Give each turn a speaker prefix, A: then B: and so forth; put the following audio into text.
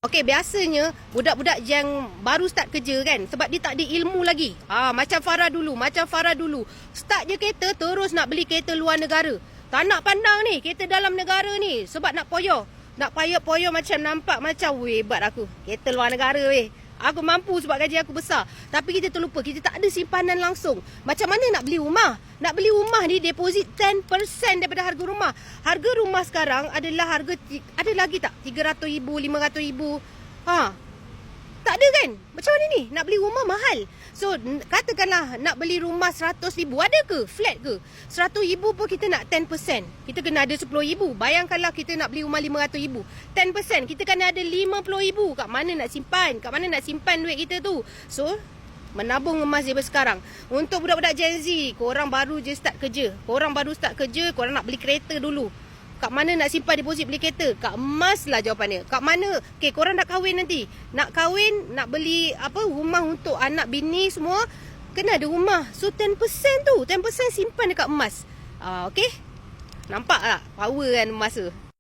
A: Okey, biasanya budak-budak yang baru start kerja kan, sebab dia tak ada ilmu lagi. Macam Farah dulu. Start je kereta, terus nak beli kereta luar negara. Tak nak pandang ni, kereta dalam negara ni. Sebab nak poyo. Nak poyo macam nampak macam, hebat aku. Kereta luar negara weh. Aku mampu sebab gaji aku besar. Tapi kita terlupa, kita tak ada simpanan langsung. Macam mana nak beli rumah? Nak beli rumah ni deposit 10% daripada harga rumah. Harga rumah sekarang adalah harga, ada lagi tak? 300,000, 500,000. Tak ada kan? Macam mana ni? Nak beli rumah mahal. So, katakanlah nak beli rumah 100,000. Ada ke? Flat ke? 100,000 pun kita nak 10%. Kita kena ada 10,000. Bayangkanlah kita nak beli rumah 500,000. 10%. Kita kena ada 50,000. Kat mana nak simpan? Kat mana nak simpan duit kita tu? So, menabung emas daripada sekarang. Untuk budak-budak Gen Z, korang baru je start kerja. Korang nak beli kereta dulu. Kat mana nak simpan deposit beli kereta? Kat emas lah jawapannya. Kat mana? Okay, korang nak kahwin nanti. Nak kahwin, nak beli rumah untuk anak bini semua. Kena ada rumah. So 10% tu. 10% simpan dekat emas. Okay? Nampak tak power kan emas tu?